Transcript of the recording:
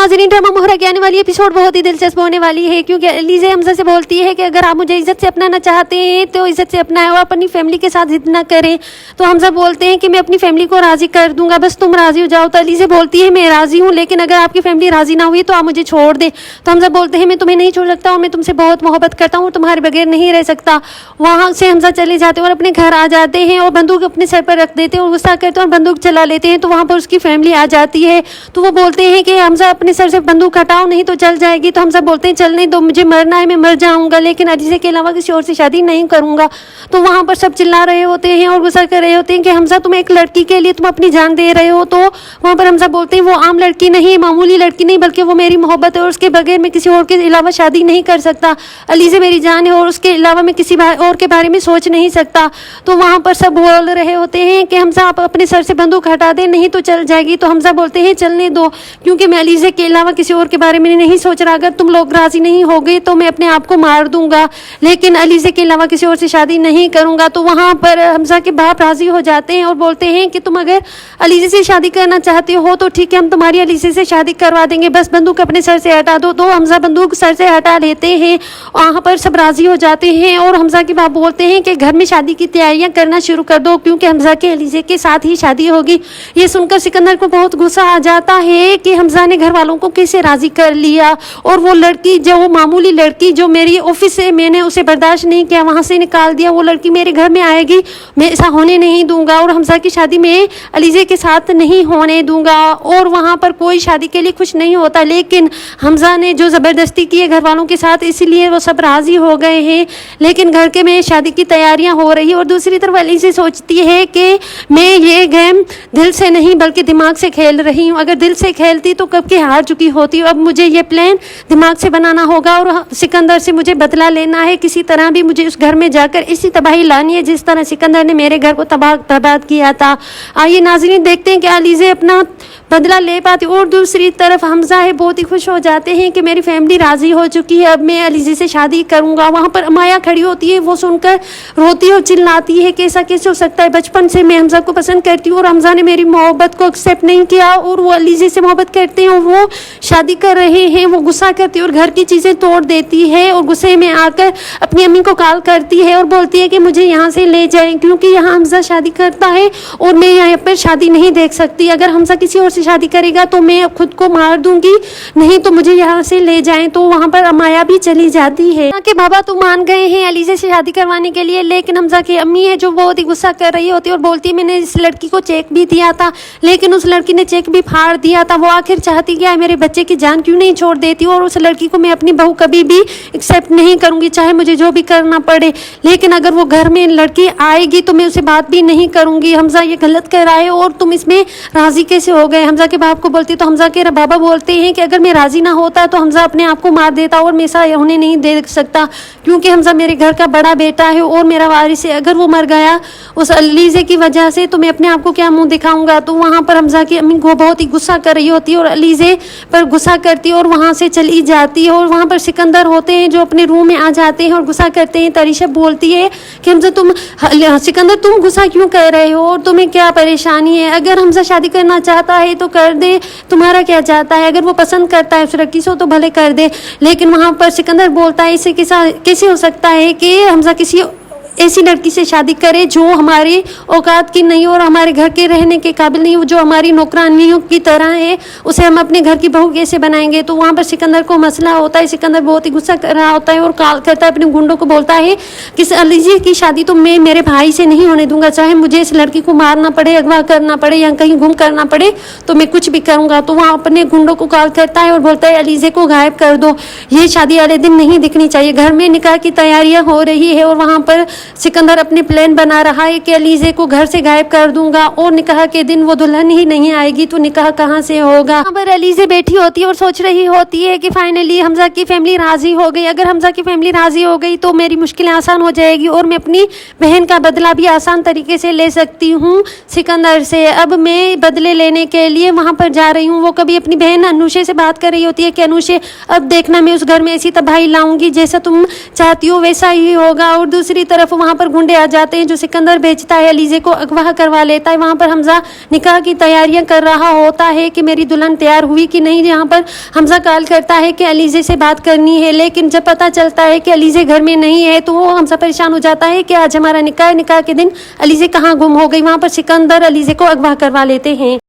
नाज़रीन, ड्रामा मोहरा के आने वाली एपिसोड बहुत ही दिलचस्प होने वाली है, क्योंकि अलीज़ा हमजा से बोलती है कि अगर आप मुझे इज्जत से अपनाना चाहते हैं तो इज्जत से अपनाएं और अपनी फैमिली के साथ जिद ना करें। तो हमजा बोलते हैं कि मैं अपनी फैमिली को राज़ी कर दूंगा, बस तुम राज़ी हो जाओ। तो अलीज़ा बोलती है मैं राज़ी हूँ, लेकिन अगर आपकी फैमिली राज़ी ना हुई तो आप मुझे छोड़ दें। तो हमजा बोलते हैं मैं तुम्हें नहीं छोड़ सकता और मैं तुमसे बहुत मोहब्बत करता हूँ, तुम्हारे बगैर नहीं रह सकता। वहाँ से हमजा चले जाते हैं और अपने घर आ जाते हैं और बंदूक अपने सर पर रख देते हैं और गुस्सा करते हैं और बंदूक चला लेते हैं। तो वहाँ पर उसकी फैमिली आ जाती है, तो वो बोलते हैं कि हमजा अपने सर से बंदूक हटाओ नहीं तो चल जाएगी। तो हमजा बोलते हैं चलने दो, मुझे मरना है, मैं मर जाऊंगा, लेकिन अजीज़ा के अलावा किसी और से शादी नहीं करूंगा। तो वहाँ पर सब चिल्ला रहे होते हैं और गुस्सा कर रहे होते हैं कि हमजा तुम एक लड़की के लिए तुम अपनी जान दे रहे हो। तो वहाँ पर हमजा बोलते हैं वो आम लड़की नहीं, मामूली लड़की नहीं, बल्कि वो मेरी मोहब्बत है और उसके बगैर मैं किसी और के अलावा शादी नहीं कर सकता। अलीज़ा मेरी जान है और उसके अलावा मैं किसी और के बारे में सोच नहीं सकता। तो वहाँ पर सब बोल रहे होते हैं कि हमजा आप अपने सर से बंदूक हटा दें नहीं तो चल जाएगी। तो हमजा बोलते हैं चलने दो, क्योंकि मैं अलीज़ा के अलावा किसी और के बारे में नहीं सोच रहा। अगर तुम लोग राजी नहीं हो गए तो मैं अपने आप को मार दूंगा, लेकिन अलीज़ा के अलावा किसी और से शादी नहीं करूंगा। तो वहाँ पर हमजा के बाप राजी हो जाते हैं और बोलते हैं कि तुम अगर अलीज़ा से शादी करना चाहते हो तो ठीक है, हम तुम्हारी अलीज़ा से शादी करवा देंगे, बस बंदूक अपने सर से हटा दो। तो हमजा बंदूक सर से हटा लेते हैं, वहाँ पर सब राजी हो जाते हैं और हमजा के बाप बोलते हैं कि घर में शादी की तैयारियां करना शुरू कर दो, क्योंकि हमजा के अलीज़ा के साथ ही शादी होगी। ये सुनकर सिकंदर को बहुत गुस्सा आ जाता है कि हमजा ने घर वालों को कैसे राजी कर लिया, और वो लड़की जो वो मामूली लड़की जो मेरी ऑफिस से मैंने उसे बर्दाश्त नहीं किया, वहाँ से निकाल दिया, वो लड़की मेरे घर में आएगी, मैं ऐसा होने नहीं दूंगा और हमजा की शादी में अलीज़ा के साथ नहीं होने दूंगा। और वहाँ पर कोई शादी के लिए खुश नहीं होता, लेकिन हमजा ने जो ज़बरदस्ती की है घर वालों के साथ, इसीलिए वो सब राज़ी हो गए हैं। लेकिन घर के में शादी की तैयारियां हो रही और दूसरी तरफ अलीज़ा सोचती है कि मैं ये गेम दिल से नहीं बल्कि दिमाग से खेल रही हूँ, अगर दिल से खेलती तो कब की हार चुकी होती। अब मुझे ये प्लान दिमाग से बनाना होगा और सिकंदर से मुझे बदला लेना है, किसी तरह भी मुझे उस घर में जाकर इसी तबाही लानी है जिस तरह सिकंदर ने मेरे घर को बर्बाद किया था। आइए नाज़रीन देखते हैं कि अलीज़ा अपना बदला ले पाती। और दूसरी तरफ हमजा है बहुत ही खुश हो जाते हैं कि मेरी फैमिली राज़ी हो चुकी है, अब मैं अलीज़ा से शादी करूंगा। वहाँ पर अमाया खड़ी होती है, वो सुनकर रोती और चिल्लाती है कि ऐसा कैसे हो सकता है, बचपन से मैं हमजा को पसंद करती हूँ और हमजा ने मेरी मोहब्बत को एक्सेप्ट नहीं किया और वो अलीज़ा से मोहब्बत करते हैं और वो शादी कर रहे हैं। वो गुस्सा करती है और घर की चीज़ें तोड़ देती है और गुस्से में आकर अपनी अम्मी को कॉल करती है और बोलती है कि मुझे यहाँ से ले जाएं, क्योंकि यहाँ हमजा शादी करता है और मैं यहाँ पर शादी नहीं देख सकती। अगर हमजा किसी और से शादी करेगा तो मैं खुद को मार दूंगी, नहीं तो मुझे यहाँ से ले जाएं। तो वहाँ पर अमाया भी चली जाती है कि बाबा तो मान गए हैं अलीज़ा से शादी करवाने के लिए, लेकिन हमजा की अम्मी है जो बहुत ही गुस्सा कर रही होती है और बोलती है मैंने इस लड़की को चेक भी दिया था, लेकिन उस लड़की ने चेक भी फाड़ दिया था। वो आखिर चाहती क्या है, मेरे बच्चे की जान क्यों नहीं छोड़ देती, और उस लड़की को मैं अपनी बहू कभी भी एक्सेप्ट नहीं करूंगी, चाहे मुझे जो भी करना पड़े। लेकिन अगर वो घर में लड़की आएगी तो मैं उसे बात भी नहीं करूंगी। हमजा ये गलत कर रहा है और तुम इसमें राजी कैसे हो गए। हमजा के बाप को बोलती तो हमजा के बाबा बोलते हैं कि अगर मैं राजी ना होता तो हमजा अपने आप को मार देता और मैं ऐसा होने नहीं दे सकता, क्योंकि हमजा मेरे घर का बड़ा बेटा है और मेरा वारिस है। अगर वो मर गया उस अलीज़ा की वजह से तो मैं अपने आप को क्या मुंह दिखाऊंगा। तो वहाँ पर हमजा की अम्मी को बहुत ही गुस्सा कर रही होती है और अलीज़ा पर गुस्सा करती है और वहाँ से चली जाती है। और वहाँ पर सिकंदर होते हैं जो अपने रूम में आ जाते हैं और गुस्सा करते हैं। तारीशा बोलती है कि हमजा सिकंदर तुम गुस्सा क्यों कर रहे हो और तुम्हें क्या परेशानी है, अगर हमजा शादी करना चाहता है तो कर दे, तुम्हारा क्या चाहता है, अगर वो पसंद करता है उस लड़की से तो भले कर दे। लेकिन वहाँ पर सिकंदर बोलता है इसे कैसे हो सकता है कि हमजा किसी ऐसी लड़की से शादी करे जो हमारी औकात की नहीं और हमारे घर के रहने के काबिल नहीं, जो हमारी नौकरानियों की तरह है, उसे हम अपने घर की बहू कैसे बनाएंगे। तो वहाँ पर सिकंदर को मसला होता है। सिकंदर बहुत ही गुस्सा कर रहा होता है और कॉल करता है अपने गुंडों को, बोलता है कि अलीज़ा की शादी तो मैं मेरे भाई से नहीं होने दूंगा, चाहे मुझे इस लड़की को मारना पड़े, अगवा करना पड़े या कहीं गुम करना पड़े तो मैं कुछ भी करूँगा। तो वहाँ अपने गुंडों को कॉल करता है और बोलता है अलीज़ा को गायब कर दो, ये शादी वाले दिन नहीं दिखनी चाहिए। घर में निकाह की तैयारियाँ हो रही है और वहाँ पर सिकंदर अपने प्लान बना रहा है कि अलीज़ा को घर से गायब कर दूंगा और निकाह के दिन वो दुल्हन ही नहीं आएगी तो निकाह कहाँ से होगा। यहाँ पर अलीज़ा बैठी होती है और सोच रही होती है कि फाइनली हमजा की फैमिली राजी हो गई। अगर हमजा की फैमिली राजी हो गई तो मेरी मुश्किलें आसान हो जाएगी और मैं अपनी बहन का बदला भी आसान तरीके से ले सकती हूँ सिकंदर से। अब मैं बदले लेने के लिए वहाँ पर जा रही हूँ। वो कभी अपनी बहन अनुषे से बात कर रही होती है कि अनुषे अब देखना मैं उस घर में ऐसी तबाही लाऊंगी, जैसा तुम चाहती हो वैसा ही होगा। और दूसरी तरफ تو وہاں پر گنڈے آ جاتے ہیں. جو سکندر بھیجتا ہے علیزے کو اغوا کروا لیتا ہے. وہاں پر حمزہ نکاح کی تیاریاں کر رہا ہوتا ہے کہ میری دلہن تیار ہوئی کہ نہیں. یہاں پر حمزہ کال کرتا ہے کہ علیزے سے بات کرنی ہے, لیکن جب پتہ چلتا ہے کہ علیزے گھر میں نہیں ہے تو وہ حمزہ پریشان ہو جاتا ہے کہ آج ہمارا نکاح کے دن علیزے کہاں گم ہو گئی. وہاں پر سکندر علیزے کو اغوا کروا لیتے ہیں.